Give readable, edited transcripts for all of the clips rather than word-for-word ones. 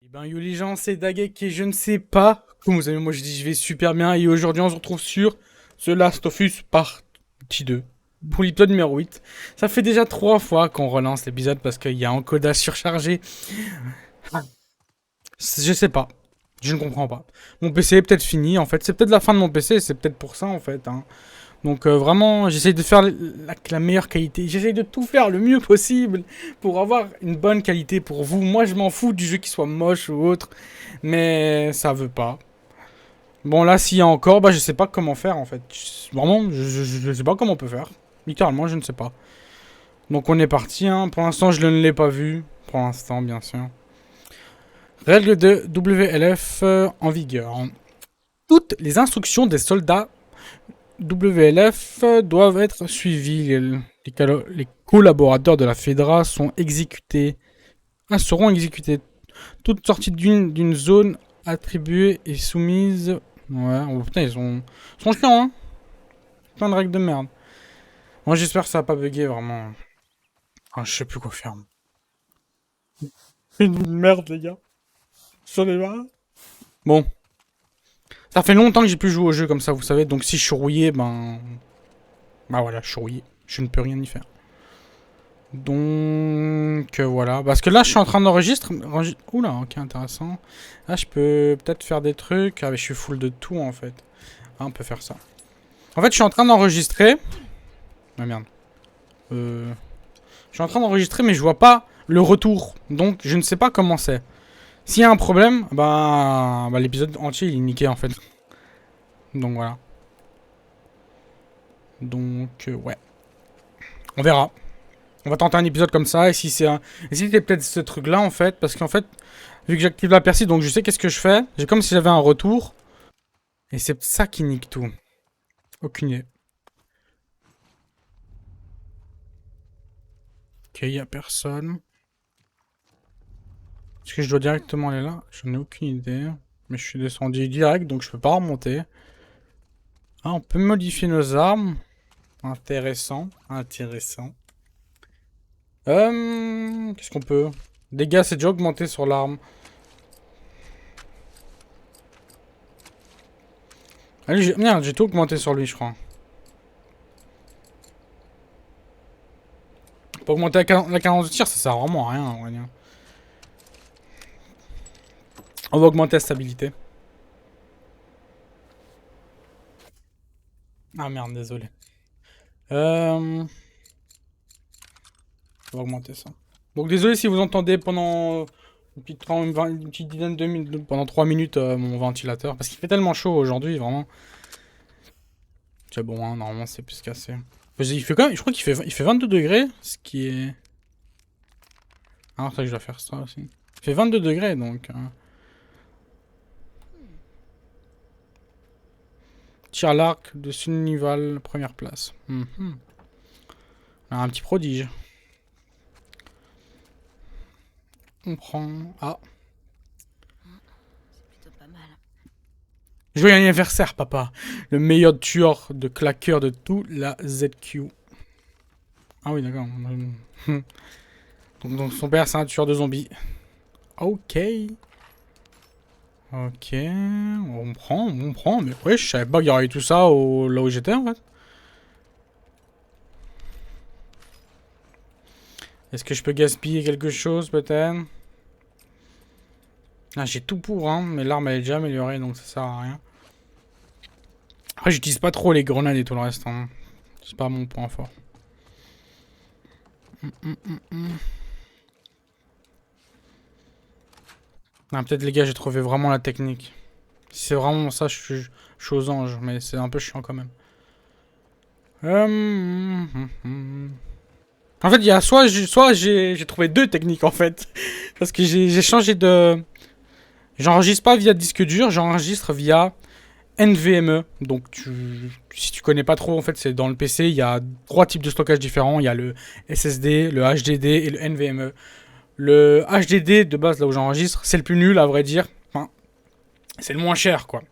Eh ben yo les gens, c'est Dagek et je ne sais pas comment vous allez. Moi je dis je vais super bien et aujourd'hui on se retrouve sur The Last of Us partie 2 pour l'épisode numéro 8. Ça fait déjà 3 fois qu'on relance l'épisode parce qu'il y a un codage surchargé. Je sais pas. Je ne comprends pas. Mon PC est peut-être fini en fait. C'est peut-être la fin de mon PC, c'est peut-être pour ça en fait. Hein. Donc vraiment, j'essaye de faire la meilleure qualité. J'essaye de tout faire le mieux possible pour avoir une bonne qualité pour vous. Moi, je m'en fous du jeu qui soit moche ou autre, mais ça veut pas. Bon, là, s'il y a encore, bah, je sais pas comment faire en fait. Vraiment, je sais pas comment on peut faire. Littéralement, je ne sais pas. Donc on est parti. Hein. Pour l'instant, je ne l'ai pas vu. Pour l'instant, bien sûr. Règle de WLF en vigueur. Toutes les instructions des soldats WLF doivent être suivis. Les collaborateurs de la FEDRA seront exécutés. Toute sortie d'une zone attribuée et soumise. Ouais, oh, putain, ils sont chiants, hein. Plein de règles de merde. Moi, j'espère que ça va pas bugger vraiment. Ah, je sais plus quoi faire. Une merde, les gars. J'en ai marre. Bon. Ça fait longtemps que j'ai plus joué au jeu comme ça, vous savez. Donc si je suis rouillé, ben. Bah voilà, je suis rouillé. Je ne peux rien y faire. Donc voilà, parce que là je suis en train d'enregistrer. Oula, ok, intéressant. Là je peux peut-être faire des trucs. Ah mais je suis full de tout en fait. Ah, on peut faire ça. En fait je suis en train d'enregistrer. Ah merde. Je suis en train d'enregistrer mais je vois pas le retour. Donc je ne sais pas comment c'est. S'il y a un problème, bah l'épisode entier il est niqué en fait. Donc voilà. Donc ouais. On verra. On va tenter un épisode comme ça, et si c'est un... Et si c'était peut-être ce truc-là, en fait, parce qu'en fait, vu que j'active la persiste, donc je sais qu'est-ce que je fais. J'ai comme si j'avais un retour. Et c'est ça qui nique tout. Aucune idée. Ok, y a personne. Est-ce que je dois directement aller là? J'en ai aucune idée. Mais je suis descendu direct, donc je peux pas remonter. Ah, on peut modifier nos armes. Intéressant, intéressant. Qu'est-ce qu'on peut? Dégâts, c'est déjà augmenté sur l'arme. Allez, merde, j'ai tout augmenté sur lui, je crois. Pour augmenter la cadence de tir, ça sert vraiment à rien, on va dire. On va augmenter la stabilité. Ah merde, désolé. On va augmenter ça. Donc désolé si vous entendez pendant une petite dizaine de minutes, pendant 3 minutes mon ventilateur. Parce qu'il fait tellement chaud aujourd'hui, vraiment. C'est bon, hein, normalement c'est plus cassé. Il fait quand même, je crois qu'il fait 22 degrés, ce qui est... Ah, c'est vrai que je dois faire ça aussi. Il fait 22 degrés, donc... Tir à l'arc de Sunnival, première place. Un petit prodige. On prend... Ah. C'est plutôt pas mal. Joyeux anniversaire, papa. Le meilleur tueur de claqueur de tout la ZQ. Ah oui, d'accord. donc son père, c'est un tueur de zombies. Ok. Ok. On prend. Mais ouais, je savais pas qu'il y aurait eu tout ça là où j'étais, en fait. Est-ce que je peux gaspiller quelque chose, peut-être? Ah, j'ai tout pour, hein. Mais l'arme, elle est déjà améliorée, donc ça sert à rien. Après, j'utilise pas trop les grenades et tout le reste. Hein. C'est pas mon point fort. Ah, peut-être, les gars, j'ai trouvé vraiment la technique. Si c'est vraiment ça, je suis aux anges. Mais c'est un peu chiant quand même. En fait, il y a soit j'ai trouvé deux techniques en fait. Parce que j'ai changé de... J'enregistre pas via disque dur, j'enregistre via NVMe. Donc si tu connais pas trop, en fait, c'est dans le PC, il y a 3 types de stockage différents. Il y a le SSD, le HDD et le NVMe. Le HDD de base, là où j'enregistre, c'est le plus nul à vrai dire. Enfin, c'est le moins cher quoi.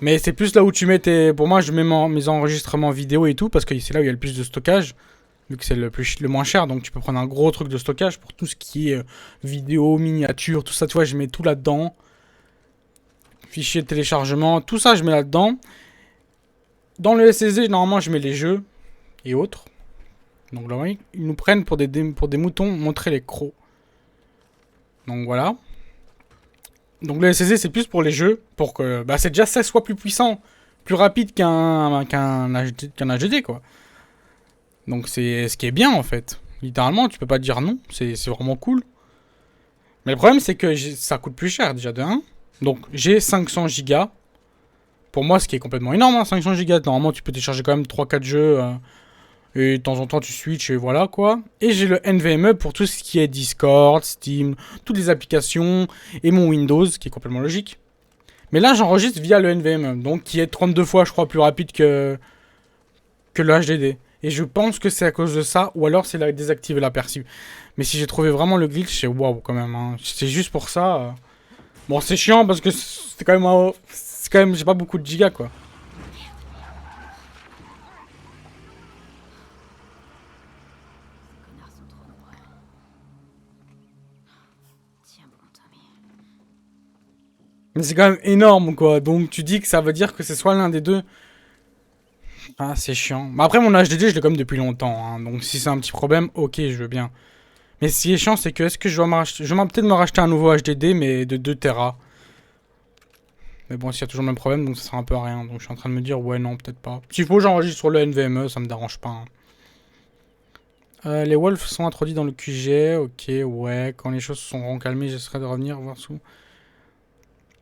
Mais c'est plus là où tu mets tes... Pour moi, je mets mes enregistrements vidéo et tout, parce que c'est là où il y a le plus de stockage. vu que c'est le moins cher, donc tu peux prendre un gros truc de stockage pour tout ce qui est vidéo, miniature, tout ça, tu vois, je mets tout là-dedans. Fichier de téléchargement, tout ça je mets là-dedans. Dans le SSD, normalement, je mets les jeux et autres. Donc là, ils nous prennent pour des moutons, montrer les crocs. Donc voilà. Donc le SSD, c'est plus pour les jeux, pour que c'est déjà 16 fois plus puissant, plus rapide qu'un HDD, quoi. Donc c'est ce qui est bien, en fait. Littéralement, tu peux pas dire non, c'est vraiment cool. Mais le problème, c'est que ça coûte plus cher, déjà, de 1. Donc j'ai 500 Go. Pour moi, ce qui est complètement énorme, hein, 500 Go. Normalement, tu peux télécharger quand même 3-4 jeux. Et de temps en temps, tu switches et voilà, quoi. Et j'ai le NVMe pour tout ce qui est Discord, Steam, toutes les applications. Et mon Windows, qui est complètement logique. Mais là, j'enregistre via le NVMe. Donc, qui est 32 fois, je crois, plus rapide que le HDD. Et je pense que c'est à cause de ça. Ou alors, c'est la désactiver l'aperçu. Mais si j'ai trouvé vraiment le glitch, c'est waouh, quand même. Hein. C'est juste pour ça. Bon, c'est chiant parce que c'est quand même... j'ai pas beaucoup de gigas, quoi. Mais c'est quand même énorme, quoi. Donc tu dis que ça veut dire que c'est soit l'un des deux. Ah, c'est chiant. Mais après, mon HDD, je l'ai comme depuis longtemps. Hein. Donc si c'est un petit problème, ok, je veux bien. Mais ce qui est chiant, c'est que est-ce que je dois me racheter... Je vais peut-être me racheter un nouveau HDD, mais de 2 Tera. Mais bon, s'il y a toujours le même problème, donc ça sert un peu à rien. Donc je suis en train de me dire, ouais, non, peut-être pas. S'il faut, j'enregistre sur le NVMe, ça me dérange pas. Hein. Les wolves sont introduits dans le QG. Ok, ouais. Quand les choses seront calmées, j'essaierai de revenir voir sous.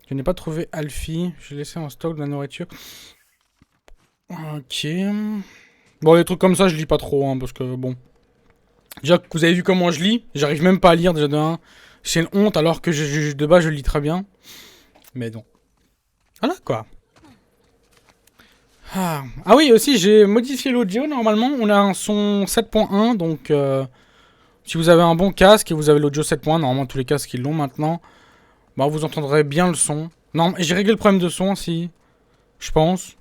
Je n'ai pas trouvé Alfie. J'ai laissé en stock de la nourriture. Ok. Bon, les trucs comme ça, je lis pas trop, hein, parce que bon. Déjà que vous avez vu comment je lis, j'arrive même pas à lire déjà de 1. C'est une honte alors que de base je lis très bien. Mais non. Voilà quoi. Ah oui, aussi j'ai modifié l'audio. Normalement, on a un son 7.1. Donc, si vous avez un bon casque et vous avez l'audio 7.1, normalement tous les casques ils l'ont maintenant, bah vous entendrez bien le son. Non, j'ai réglé le problème de son aussi. Je pense.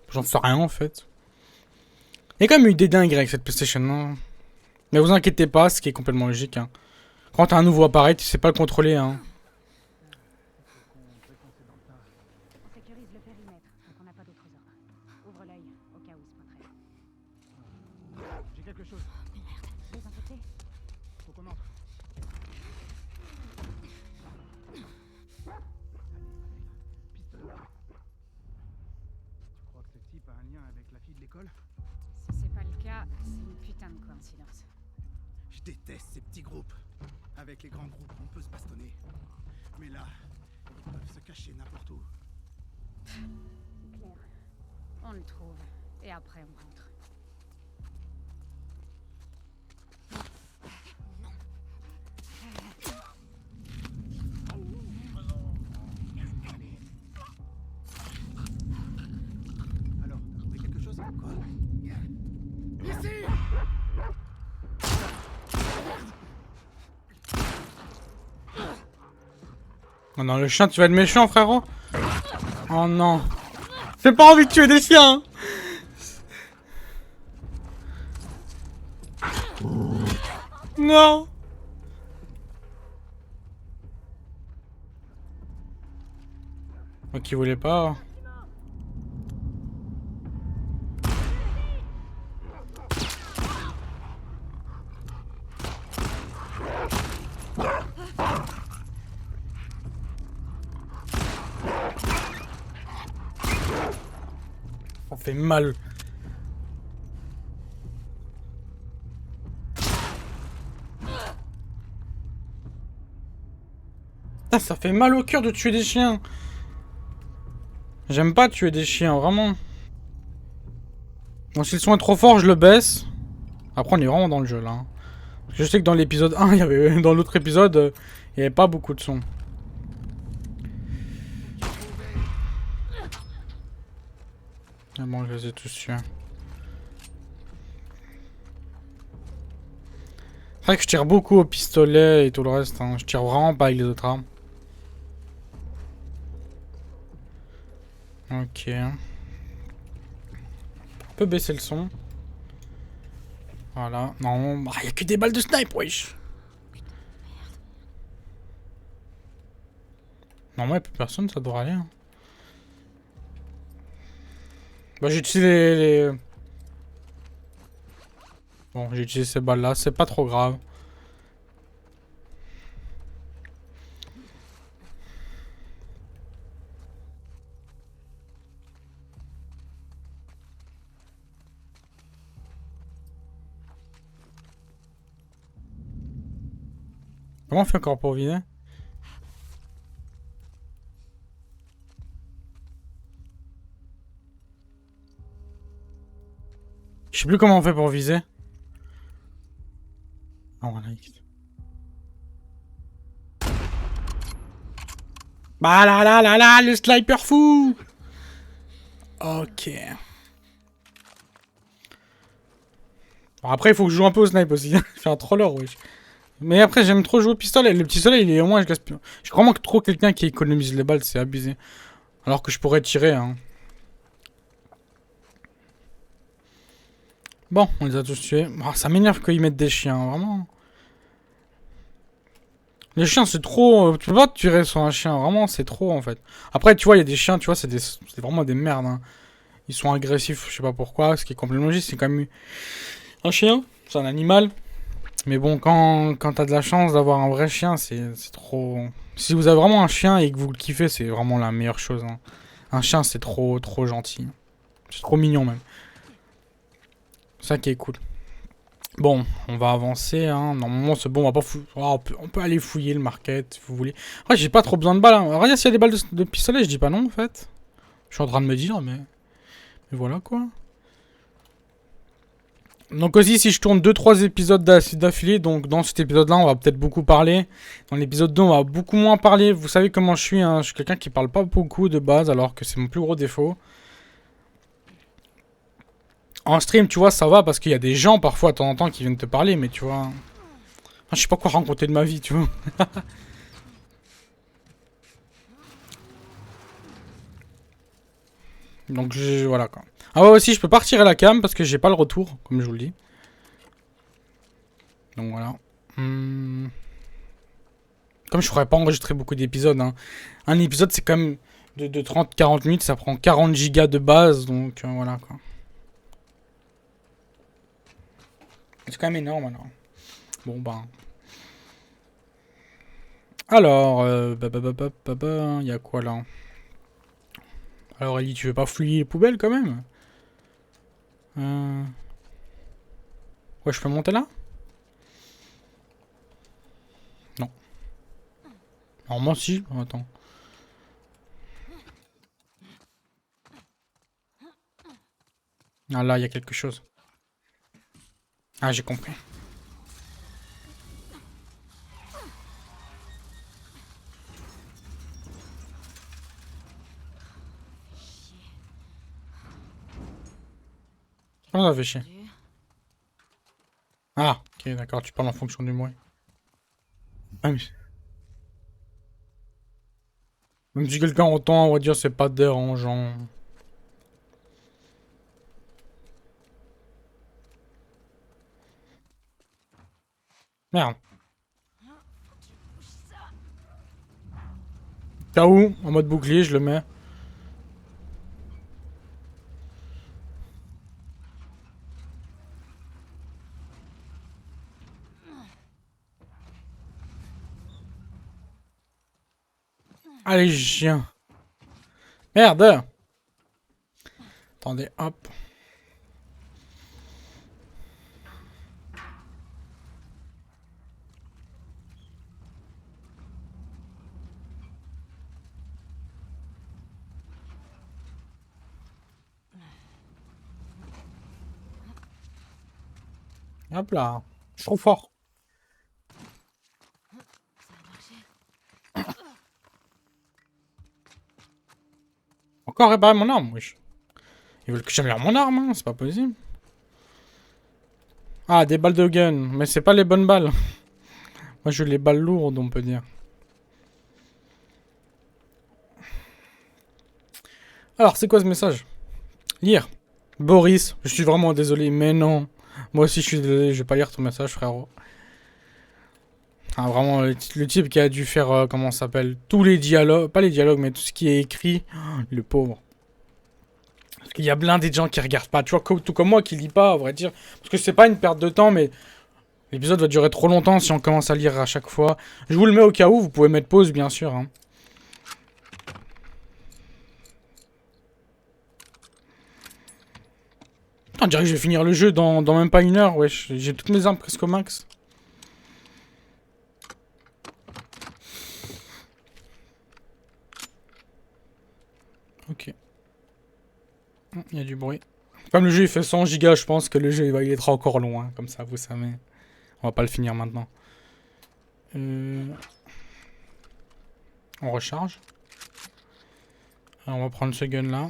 J'en sais rien en fait. Il y a quand même eu des dingueries avec cette PlayStation. Hein. Mais vous inquiétez pas, ce qui est complètement logique. Hein. Quand t'as un nouveau appareil, tu sais pas le contrôler. Hein. On sécurise le périmètre, donc on n'a pas d'autres ordres. Ouvre l'œil, au cas où se pointerait. J'ai quelque chose. Les infectés? Faut qu'on entre. Pistolet. Tu crois que ce type a un lien avec la fille de l'école? Si c'est pas le cas, c'est une putain de coïncidence. Je déteste ces petits groupes. Avec les grands groupes, on peut se bastonner. Mais là, ils peuvent se cacher n'importe où. Claire. On le trouve, et après on rentre. Alors, t'as trouvé quelque chose? Quoi? Ici! Oh non, le chien, tu vas être méchant, frérot. Oh non. J'ai pas envie de tuer des chiens. Non. Ok, il voulait pas. Ça fait mal. Ah, ça fait mal au cœur de tuer des chiens. J'aime pas tuer des chiens, vraiment. Bon, si le son est trop fort, je le baisse. Après, on est vraiment dans le jeu, là. Hein. Parce que je sais que dans l'épisode 1, il y avait... Dans l'autre épisode, il y avait pas beaucoup de son. Ah bon, je les ai tous tués. C'est vrai que je tire beaucoup au pistolet et tout le reste. Hein. Je tire vraiment pas avec les autres armes. Ok. On peut baisser le son. Voilà. Non, bah, y a que des balles de snipe, wesh. Non, moi, y'a plus personne, ça devrait aller. Hein. Bah, j'ai utilisé Bon, j'ai utilisé ces balles-là, c'est pas trop grave. Comment on fait encore pour vider? Je sais plus comment on fait pour viser. Ah, voilà. Bah là là là là, le sniper fou! Ok. Bon, après, il faut que je joue un peu au snipe aussi. Je fais un troller, wesh. Mais après, j'aime trop jouer au pistolet. Le pistolet, il est au moins, je gaspille. Je suis vraiment trop quelqu'un qui économise les balles, c'est abusé. Alors que je pourrais tirer, hein. Bon, on les a tous tués. Ah, ça m'énerve qu'ils mettent des chiens, vraiment. Les chiens, c'est trop. Tu peux pas tirer sur un chien, vraiment, c'est trop en fait. Après, tu vois, il y a des chiens, tu vois, c'est vraiment des merdes. Hein. Ils sont agressifs, je sais pas pourquoi. Ce qui est complètement logique, c'est quand même un chien, c'est un animal. Mais bon, quand t'as de la chance d'avoir un vrai chien, c'est trop. Si vous avez vraiment un chien et que vous le kiffez, c'est vraiment la meilleure chose. Hein. Un chien, c'est trop gentil. C'est trop mignon même. C'est ça qui est cool. Bon, on va avancer, hein. Normalement, c'est bon, on va pas on peut aller fouiller le market, si vous voulez. Ouais, j'ai pas trop besoin de balles, hein. Regarde s'il y a des balles de pistolet, je dis pas non, en fait. Je suis en train de me dire, mais voilà, quoi. Donc aussi, si je tourne 2-3 épisodes d'affilée, donc dans cet épisode-là, on va peut-être beaucoup parler. Dans l'épisode 2, on va beaucoup moins parler. Vous savez comment je suis, hein. Je suis quelqu'un qui parle pas beaucoup de base, alors que c'est mon plus gros défaut. En stream, tu vois, ça va, parce qu'il y a des gens, parfois, de temps en temps, qui viennent te parler, mais tu vois... je sais pas quoi raconter de ma vie, tu vois. Donc, voilà, quoi. Ah ouais, aussi, je peux pas retirer la cam, parce que j'ai pas le retour, comme je vous le dis. Donc, voilà. Comme je pourrais pas enregistrer beaucoup d'épisodes, hein. Un épisode, c'est quand même de 30-40 minutes, ça prend 40 gigas de base, donc voilà, quoi. C'est quand même énorme, alors. Bon, ben... Alors, il y a quoi, là? Alors, Ellie, tu veux pas fouiller les poubelles, quand même? Ouais, je peux monter là? Non. Alors, moi, si. Attends. Ah, là, il y a quelque chose. Ah, j'ai compris. Comment ça fait chier? Ah, ok, d'accord, tu parles en fonction du bruit. Ah, mais... Même si quelqu'un entend, on va dire c'est pas dérangeant. Merde. T'as où? En mode bouclier, je le mets. Allez, chien. Merde. Attendez, hop. Hop là. Je suis trop fort. Encore réparer mon arme, wesh. Ils veulent que j'améliore mon arme, hein, c'est pas possible. Ah, des balles de gun. Mais c'est pas les bonnes balles. Moi, je veux les balles lourdes, on peut dire. Alors, c'est quoi ce message? Lire. Boris, je suis vraiment désolé, mais non. Moi aussi, je suis désolé, je vais pas lire ton message, frérot. Ah, vraiment, le type qui a dû faire, comment ça s'appelle, tous les dialogues, pas les dialogues, mais tout ce qui est écrit, le pauvre. Parce qu'il y a blindé de gens qui regardent pas, tu vois, tout comme moi qui lis pas, à vrai dire. Parce que c'est pas une perte de temps, mais l'épisode va durer trop longtemps si on commence à lire à chaque fois. Je vous le mets au cas où, vous pouvez mettre pause, bien sûr. Hein. Putain, on dirait que je vais finir le jeu dans même pas une heure, wesh. J'ai toutes mes armes presque au max. Ok. Il y a du bruit. Comme le jeu il fait 100 gigas, je pense que le jeu il être encore long, hein, comme ça, vous savez. On va pas le finir maintenant. On recharge. Alors, on va prendre ce gun là.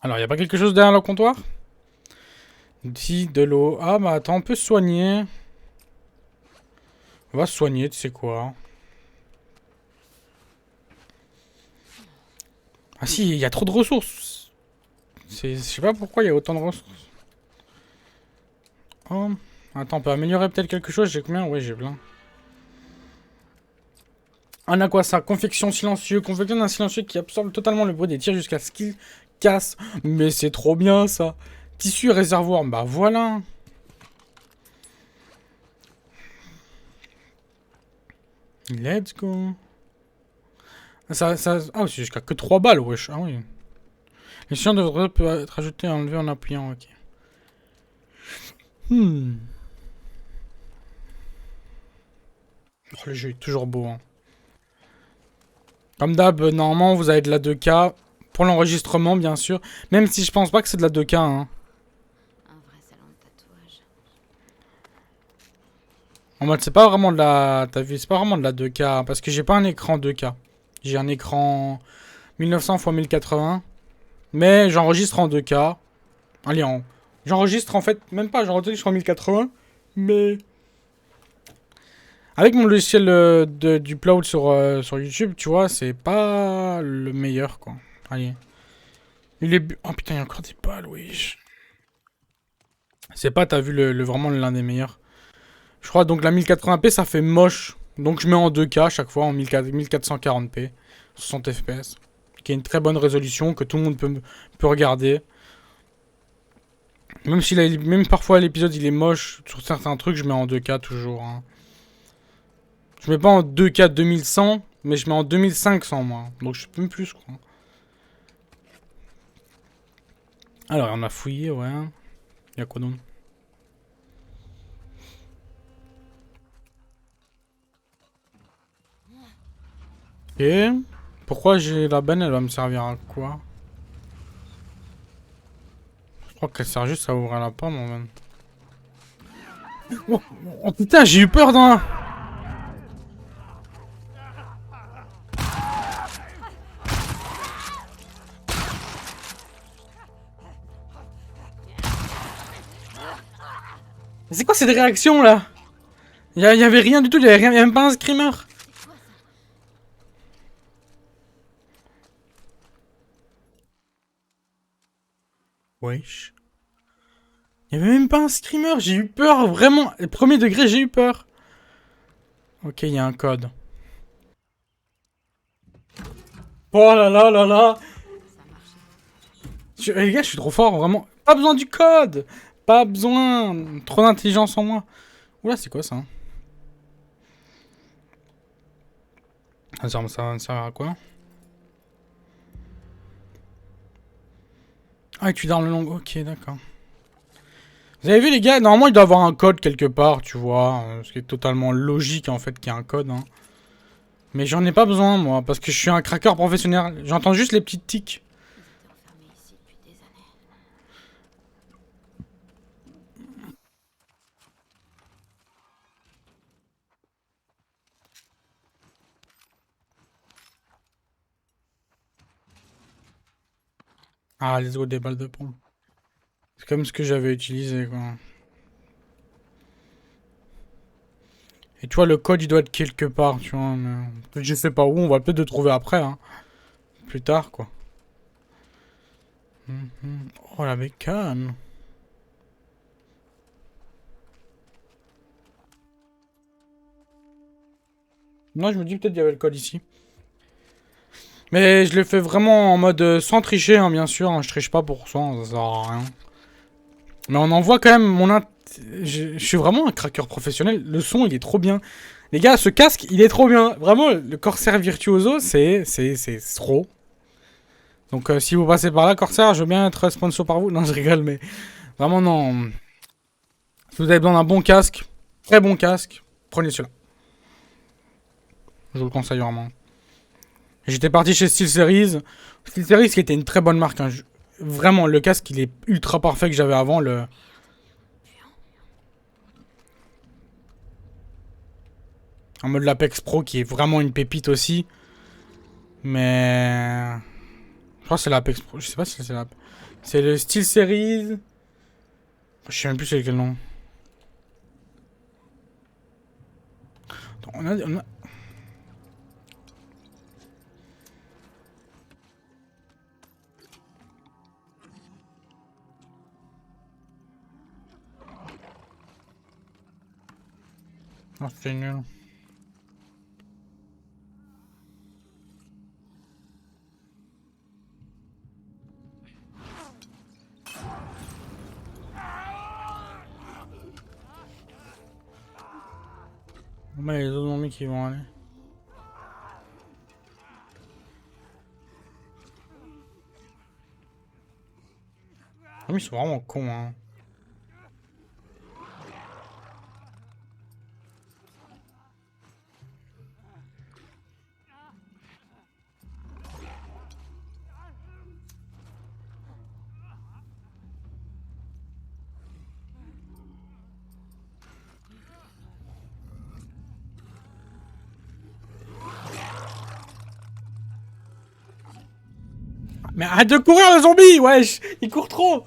Alors, il n'y a pas quelque chose derrière le comptoir? Dit de l'eau. Ah, bah attends, on peut se soigner. On va se soigner, tu sais quoi. Ah si, il y a trop de ressources. Je sais pas pourquoi il y a autant de ressources. Oh. Attends, on peut améliorer peut-être quelque chose. J'ai combien? Ouais, j'ai plein. On a quoi ça? Confection silencieux. Confection d'un silencieux qui absorbe totalement le bruit des tirs jusqu'à ce qu'il casse. Mais c'est trop bien ça. Tissu réservoir. Bah voilà. Let's go. Ah, ah, c'est jusqu'à que 3 balles, wesh. Ah oui. Les chiens devraient être ajoutés et enlevés en appuyant, ok. Oh, le jeu est toujours beau, hein. Comme d'hab, normalement, vous avez de la 2K. Pour l'enregistrement, bien sûr. Même si je pense pas que c'est de la 2K, hein. Un vrai salon de tatouage. En mode, c'est pas vraiment de la... T'as vu, c'est pas vraiment de la 2K. Hein, parce que j'ai pas un écran 2K. J'ai un écran 1900 x 1080. Mais j'enregistre en 2K. Allez, j'enregistre en fait, même pas, j'enregistre en 1080. Mais... Avec mon logiciel du Upload sur YouTube, tu vois, c'est pas le meilleur, quoi. Allez. Il est... Oh putain, il y a encore des balles, wesh. C'est pas, t'as vu, vraiment l'un des meilleurs. Je crois, donc la 1080p, ça fait moche. Donc je mets en 2K à chaque fois, en 1440p. 60 fps. Qui a une très bonne résolution, que tout le monde peut regarder. Même, même parfois l'épisode il est moche, sur certains trucs, je mets en 2K toujours. Hein. Je mets pas en 2K 2100, mais je mets en 2500 moi. Donc je sais même plus, je crois. Alors, on a fouillé, ouais. Y'a quoi donc? Et pourquoi j'ai la benne, elle va me servir à quoi? Je crois qu'elle sert juste à ouvrir la pomme, en même. Oh, oh putain, j'ai eu peur dans la... C'est quoi cette réaction là? Y avait rien du tout, y avait même pas un screamer. Wesh. Y avait même pas un screamer, j'ai eu peur, vraiment. Premier degré, j'ai eu peur. Ok, y a un code. Oh là là là là. Les gars, je suis trop fort, vraiment. Pas besoin du code. Pas besoin. Trop d'intelligence en moi. Oula, c'est quoi ça? Ça va me servir à quoi? Ah, tu dans le long. Ok, d'accord. Vous avez vu, les gars? Normalement, il doit y avoir un code quelque part, tu vois. Ce qui est totalement logique, en fait, qu'il y a un code. Hein. Mais j'en ai pas besoin, moi, parce que je suis un craqueur professionnel. J'entends juste les petites tics. Ils étaient enfermés ici depuis des années. Ah, let's go, des balles de pompe. C'est comme ce que j'avais utilisé, quoi. Et tu vois, le code, il doit être quelque part, tu vois. Mais... je sais pas où, on va peut-être le trouver après, hein. Plus tard, quoi. Oh la bécane. Moi je me dis peut-être qu'il y avait le code ici. Mais je l'ai fait vraiment en mode sans tricher, hein, bien sûr. Hein, je triche pas pour ça, ça sert à rien. Mais on en voit quand même je suis vraiment un craqueur professionnel. Le son, il est trop bien. Les gars, ce casque, il est trop bien. Vraiment, le Corsair Virtuoso, c'est trop. Donc si vous passez par là, Corsair, je veux bien être sponsor par vous. Non, je rigole, mais vraiment non. Si vous avez besoin d'un bon casque, très bon casque, prenez celui-là. Je vous le conseille vraiment. J'étais parti chez SteelSeries. SteelSeries qui était une très bonne marque. Hein. Vraiment, le casque, il est ultra parfait que j'avais avant. En mode l'Apex Pro qui est vraiment une pépite aussi. Mais... Je crois que c'est l'Apex Pro. Je sais pas si c'est l'Apex. C'est le SteelSeries. Je sais même plus c'est quel nom. Attends, on a... Oh, c'est nul. Mais les autres zombies qui vont aller. Ah, mais ils sont vraiment cons, hein. Mais arrête de courir le zombie, wesh. Il court trop.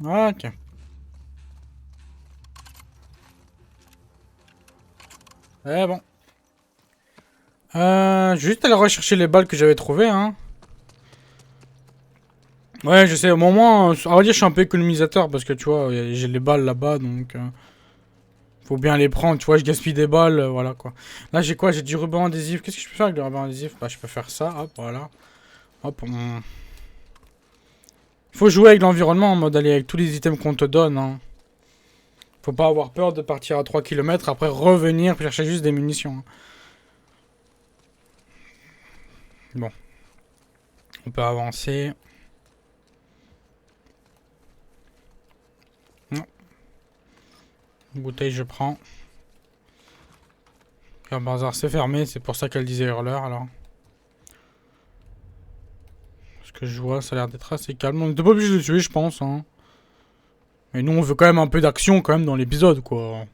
Ok. Eh bon. Juste aller rechercher les balles que j'avais trouvées, hein. Ouais, je sais, au moment, à vrai dire, je suis un peu économisateur parce que tu vois, j'ai les balles là-bas, donc faut bien les prendre, tu vois, je gaspille des balles, voilà quoi. Là, j'ai quoi? J'ai du ruban adhésif. Qu'est-ce que je peux faire avec le ruban adhésif? Bah, je peux faire ça, hop, voilà. Hop, faut jouer avec l'environnement en mode aller avec tous les items qu'on te donne, hein. Faut pas avoir peur de partir à 3 km, après revenir chercher juste des munitions. Hein. Bon. On peut avancer. Non. Une bouteille, je prends. Un bazar, c'est fermé, c'est pour ça qu'elle disait hurleur alors. Ce que je vois, ça a l'air d'être assez calme. On n'était pas obligé de le tuer, je pense. Hein. Mais nous, on veut quand même un peu d'action quand même dans l'épisode, quoi.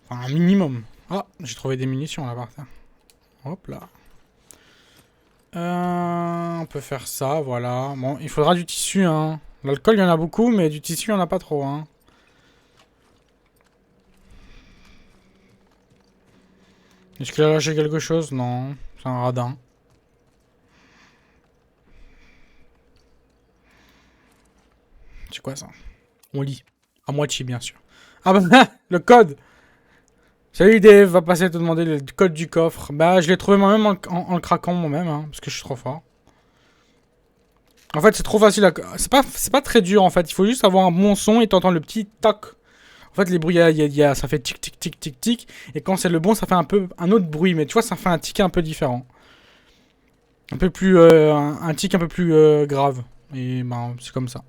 Enfin, un minimum. Ah, j'ai trouvé des munitions là par terre. Hop là. On peut faire ça, voilà. Bon, il faudra du tissu, hein. L'alcool, il y en a beaucoup, mais du tissu, il n'y en a pas trop, hein. Est-ce qu'il a lâché quelque chose? Non, c'est un radin. C'est quoi ça? On lit. À moitié, bien sûr. Ah bah, le code! Salut Dave, va passer à te demander le code du coffre. Bah, je l'ai trouvé moi-même en le craquant moi-même, hein, parce que je suis trop fort. En fait, c'est trop facile à... C'est pas très dur, en fait. Il faut juste avoir un bon son et t'entends le petit toc. En fait, les bruits, ça fait tic, tic, tic, tic, tic. Et quand c'est le bon, ça fait un autre bruit. Mais tu vois, ça fait un tic un peu différent. Un peu plus... un tic un peu plus grave. Et ben, c'est comme ça.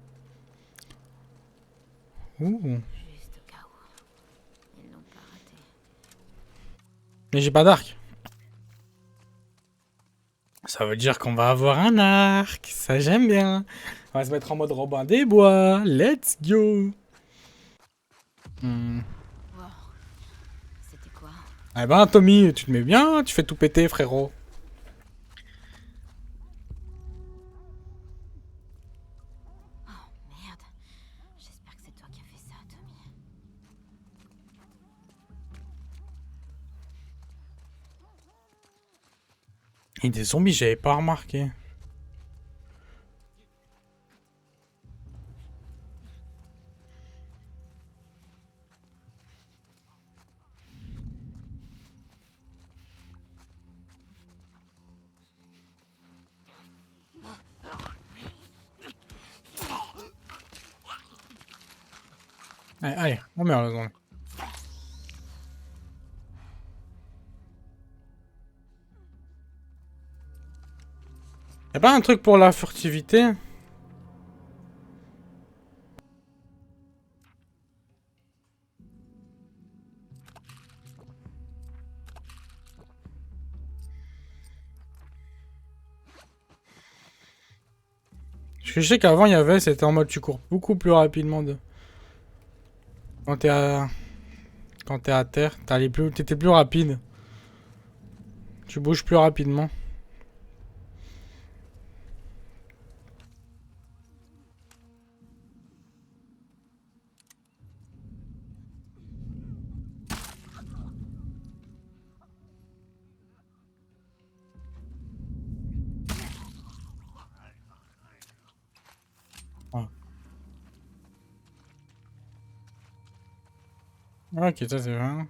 Ouh. Juste au cas où. Ils n'ont pas raté. Mais j'ai pas d'arc. Ça veut dire qu'on va avoir un arc. Ça, j'aime bien. On va se mettre en mode Robin des Bois. Let's go. Wow. C'était quoi? Eh ben, Tommy, tu te mets bien. Tu fais tout péter, frérot. Et des zombies, j'avais pas remarqué. Allez, allez, on meurt là. Y'a pas un truc pour la furtivité? Parce que je sais qu'avant il y avait, c'était en mode tu cours beaucoup plus rapidement de... Quand t'es à terre, t'étais plus rapide. Tu bouges plus rapidement. Ah. Ok, ça c'est bien.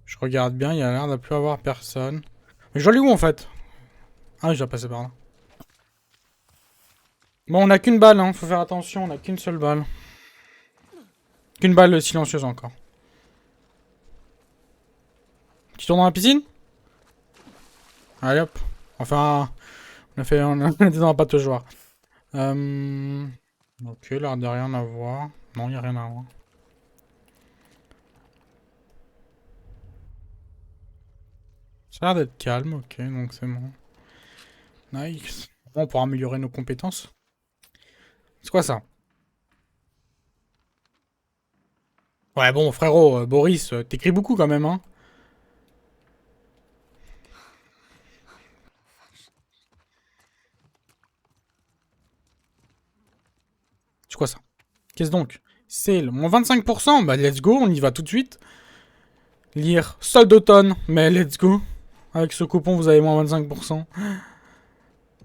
Je regarde bien, il y a l'air de plus avoir personne. Mais je dois aller où en fait? Ah, je dois passer par là. Bon, on a qu'une balle, hein. Faut faire attention, on a qu'une seule balle. Qu'une balle silencieuse encore. Tu tournes dans la piscine? Allez hop. Enfin, on était dans la pataugeoire. Ok, l'air de rien à voir. Non, y a rien à voir. Ça a l'air d'être calme, ok, donc c'est bon. Nice. Bon, on pourra améliorer nos compétences. C'est quoi ça? Ouais, bon, frérot, Boris, t'écris beaucoup quand même, hein? C'est quoi ça? Qu'est-ce donc? C'est le moins 25%? Bah, let's go, on y va tout de suite. Lire solde d'automne, mais let's go. Avec ce coupon, vous avez moins 25%.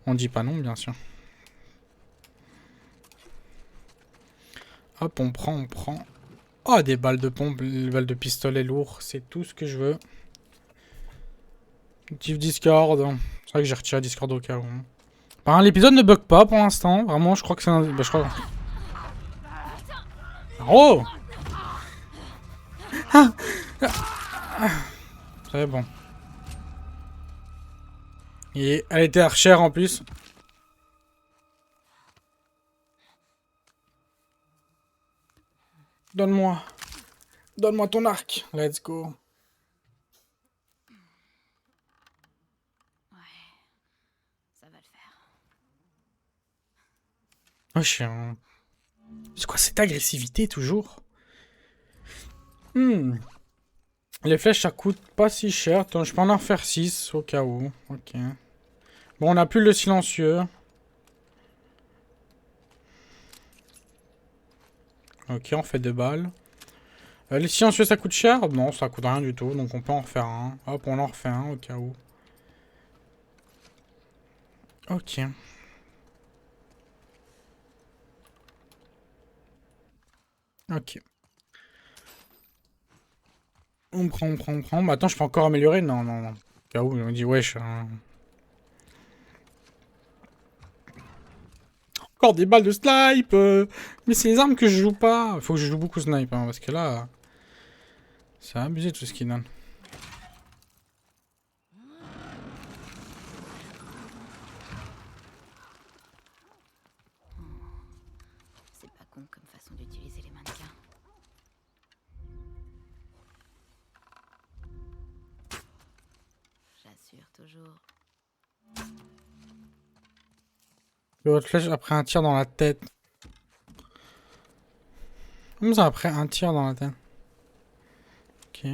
On dit pas non, bien sûr. Hop, on prend, on prend. Oh, des balles de pompe, des balles de pistolet lourd, c'est tout ce que je veux. Active Discord. C'est vrai que j'ai retiré Discord au cas où. Enfin, l'épisode ne bug pas pour l'instant. Vraiment, je crois que c'est un... Bah, je crois... Oh! C'est bon. Et elle était archère en plus. Donne-moi. Donne-moi ton arc. Let's go. Ça va le faire. Oh, chien. C'est quoi cette agressivité toujours? Les flèches ça coûte pas si cher. Attends, je peux en refaire 6 au cas où. Ok. Bon, on a plus le silencieux. Ok, on fait 2 balles. Les silencieux ça coûte cher? Non, ça coûte rien du tout. Donc on peut en refaire un. Hop, on en refait un au cas où. Ok. Ok. On prend, on prend, on prend. Bah attends, je peux encore améliorer? Non, non, non. Au cas où, on dit wesh. Encore des balles de snipe mais c'est les armes que je joue pas. Faut que je joue beaucoup snipe, hein, parce que là... C'est abusé tout ce qu'il donne. C'est pas con comme façon d'utiliser les mannequins. J'assure toujours. L'autre flèche après un tir dans la tête. Comment ça après un tir dans la tête? Ok.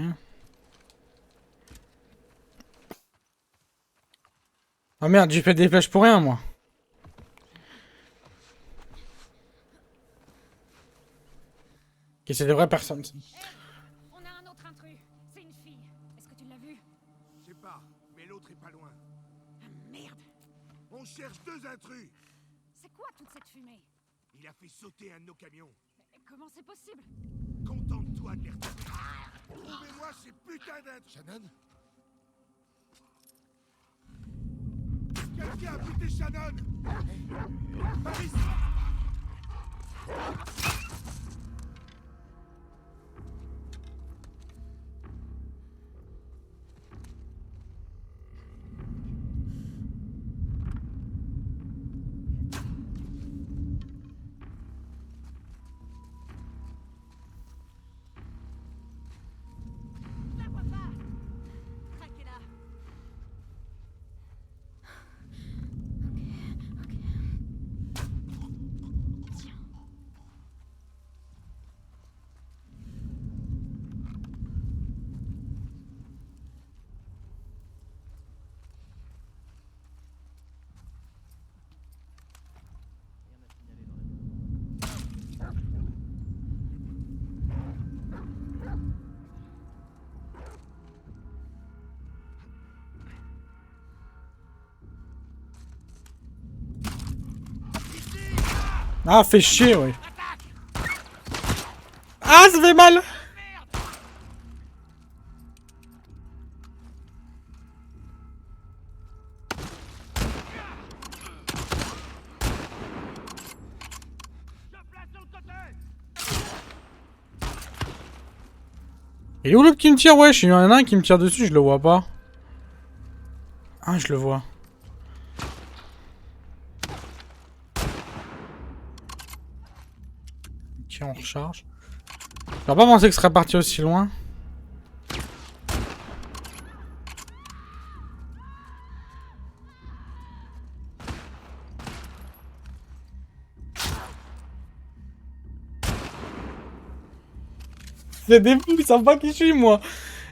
Ah merde, j'ai fait des flèches pour rien, moi. Ok, c'est des vraies personnes. On a un autre intrus. C'est une fille. Est-ce que tu l'as vue? Je sais pas, mais l'autre est pas pas loin. Ah, merde! On cherche 2 intrus. C'est quoi toute cette fumée? Il a fait sauter un de nos camions. Mais comment c'est possible? Contente-toi de les retrouver. Trouvez-moi ces putains d'intrus. Shannon? Quelqu'un a buté Shannon! Par ici! Je la vois pas! Traquez-la! Ah, fait chier, ouais. Ah, ça fait mal! Et où l'autre qui me tire? Wesh, il y en a un qui me tire dessus, je le vois pas. Ah, je le vois. Ok, on recharge. J'aurais pas pensé que ce serait parti aussi loin. C'est des fous, ils savent pas qui je suis, moi.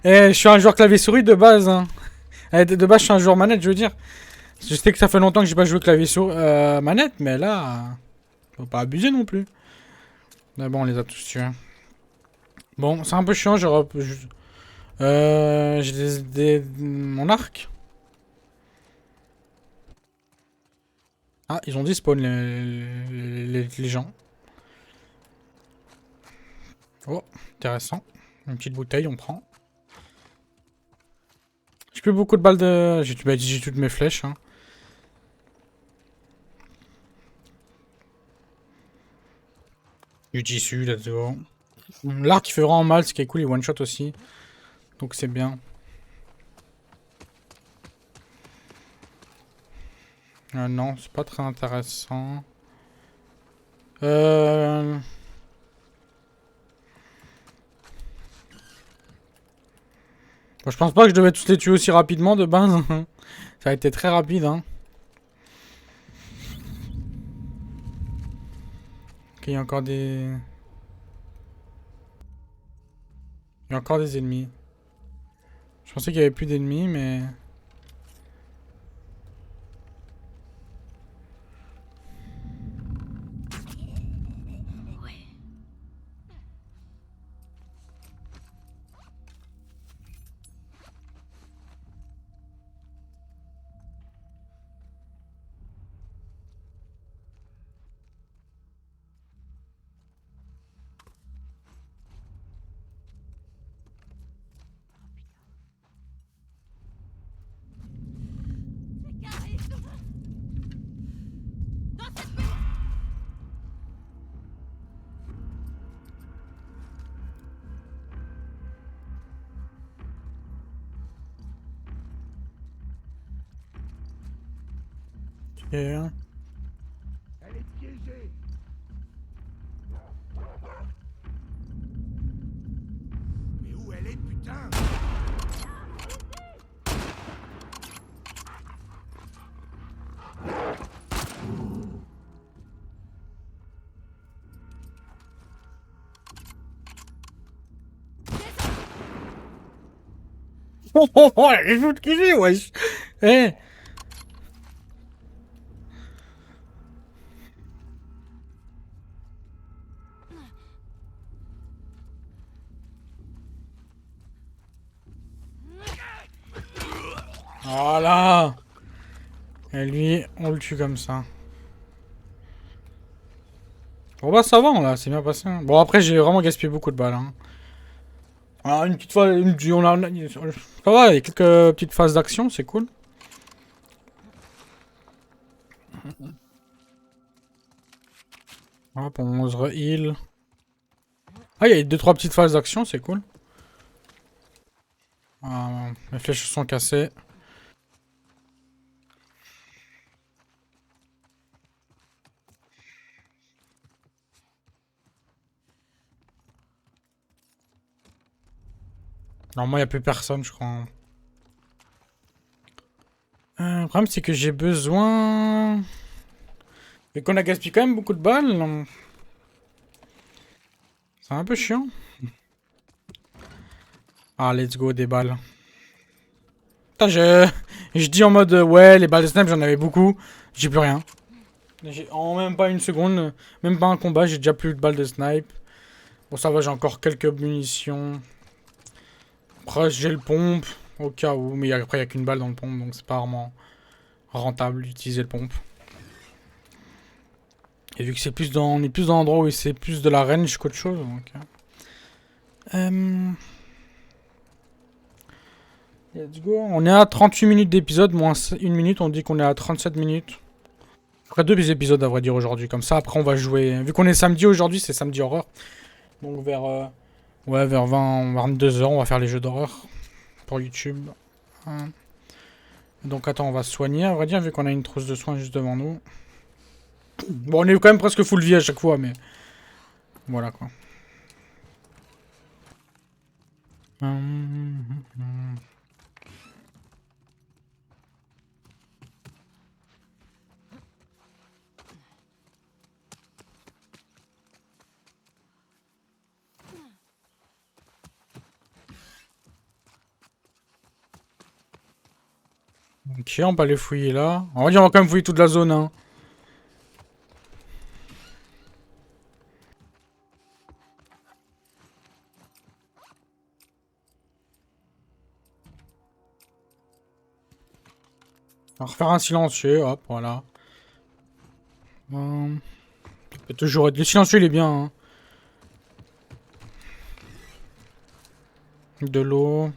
Eh, je suis un joueur clavier-souris de base, hein. Eh, de base, je suis un joueur manette, je veux dire. Je sais que ça fait longtemps que j'ai pas joué clavier-souris manette, mais là... Faut pas abuser non plus. Mais bon, on les a tous tués. Bon, c'est un peu chiant, j'ai mon arc. Ah, ils ont dit spawn les gens. Oh, intéressant. Une petite bouteille, on prend. J'ai plus beaucoup de balles de... J'ai toutes mes flèches. Hein. Du tissu, là-dedans. L'arc, il fait vraiment mal, ce qui est cool, il one-shot aussi. Donc c'est bien. Non, c'est pas très intéressant. Bon, je pense pas que je devais tous les tuer aussi rapidement de base. Ça a été très rapide, hein. Ok, il y a encore des... Il y a encore des ennemis. Je pensais qu'il y avait plus d'ennemis, mais... Yeah. Elle est piégée. Mais où elle est, putain? Oh, les autres qui j'ai, wesh. Eh. Voilà. Et lui, on le tue comme ça. Bon bah ça va là, c'est bien passé. Hein. Bon après j'ai vraiment gaspillé beaucoup de balles. Hein. Alors une petite fois, ça va, il y a quelques petites phases d'action, c'est cool. Hop, on se re-heal. Ah, il y a 2-3 petites phases d'action, c'est cool. Ah, mes flèches sont cassées. Normalement, il n'y a plus personne, je crois. Le problème, c'est que j'ai besoin... Et qu'on a gaspillé quand même beaucoup de balles. C'est un peu chiant. Ah, let's go, des balles. Putain, je dis en mode, ouais, les balles de snipe, j'en avais beaucoup. J'ai plus rien. En même pas une seconde, même pas un combat, j'ai déjà plus de balles de snipe. Bon, ça va, j'ai encore quelques munitions. Après, j'ai le pompe, au cas où. Mais après, il n'y a qu'une balle dans le pompe, donc c'est pas vraiment rentable d'utiliser le pompe. Et vu que c'est plus dans, on est plus dans l'endroit où c'est plus de la range qu'autre chose. Donc, let's go. On est à 38 minutes d'épisode, moins 1 minute, on dit qu'on est à 37 minutes. Après 2 épisodes à vrai dire aujourd'hui. Comme ça, après on va jouer. Vu qu'on est samedi aujourd'hui, c'est samedi horreur. Donc vers, ouais, vers 22 h, on va faire les jeux d'horreur pour YouTube. Donc attends, on va se soigner à vrai dire, vu qu'on a une trousse de soins juste devant nous. Bon, on est quand même presque full vie à chaque fois, mais... Voilà, quoi. Ok, on va les fouiller là. On va dire, on va quand même fouiller toute la zone, hein. On va refaire un silencieux, hop, voilà. Peut toujours être... Le silencieux, il est bien, hein. De l'eau.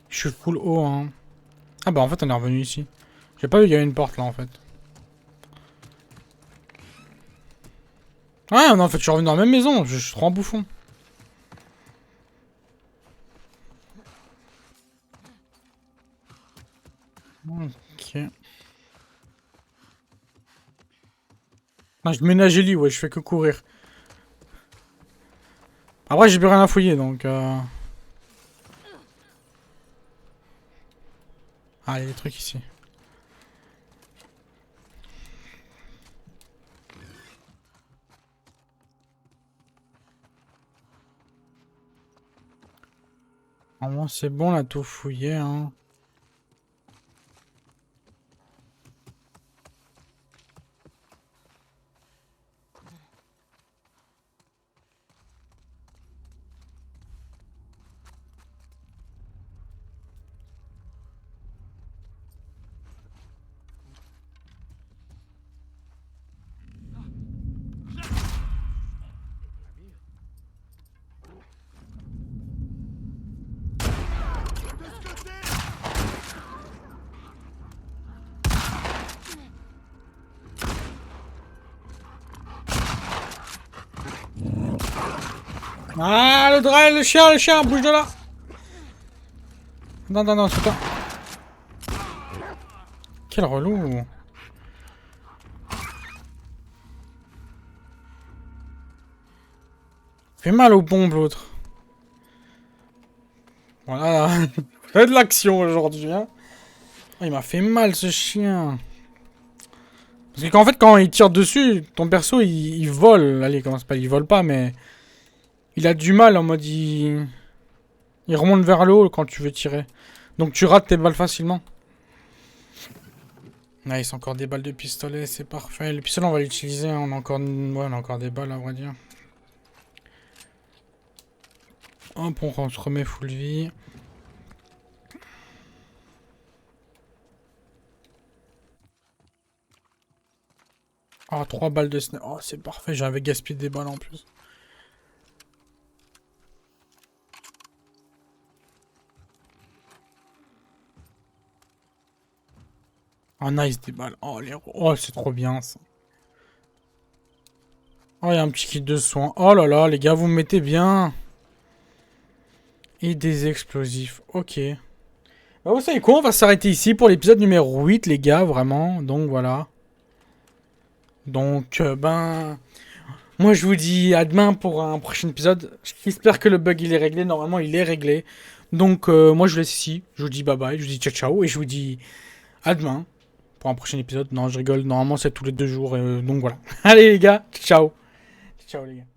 Je suis full eau, hein. Ah bah en fait, on est revenu ici. J'ai pas vu qu'il y avait une porte là, en fait. Ouais, non, en fait, je suis revenu dans la même maison. Je suis trop en bouffon. Ok. Non, je ménage les lits, ouais, je fais que courir. Après, j'ai plus rien à fouiller, donc... Ah, il y a des trucs ici. Normalement, c'est bon, là, tout fouillé, hein. Ah, le drill, le chien, bouge de là. Non, non, non, c'est toi. Quel relou. Fait mal aux bombes, l'autre. Voilà. Fait de l'action aujourd'hui, hein. Oh, il m'a fait mal, ce chien. Parce que qu'en fait, quand il tire dessus, ton perso, il vole. Allez, comment c'est pas, il vole pas, mais... Il a du mal en mode il remonte vers le haut quand tu veux tirer. Donc tu rates tes balles facilement. Nice, encore des balles de pistolet, c'est parfait. Le pistolet on va l'utiliser, hein. On a encore... Ouais, on a encore des balles à vrai dire. Hop, on se remet full vie. Oh, 3 balles de sniper. Oh, c'est parfait, j'avais gaspillé des balles en plus. Oh, nice, des balles. Oh, oh c'est trop bien, ça. Oh, il y a un petit kit de soins. Oh là là, les gars, vous me mettez bien. Et des explosifs. Ok. Bah, vous savez quoi, on va s'arrêter ici pour l'épisode numéro 8, les gars, vraiment. Donc, voilà. Donc, ben... Moi, je vous dis à demain pour un prochain épisode. J'espère que le bug, il est réglé. Normalement, il est réglé. Donc, moi, je vous laisse ici. Je vous dis bye bye. Je vous dis ciao ciao. Et je vous dis à demain pour un prochain épisode. Non, je rigole. Normalement, c'est tous les 2 jours. Donc, voilà. Allez, les gars. Ciao. Ciao, les gars.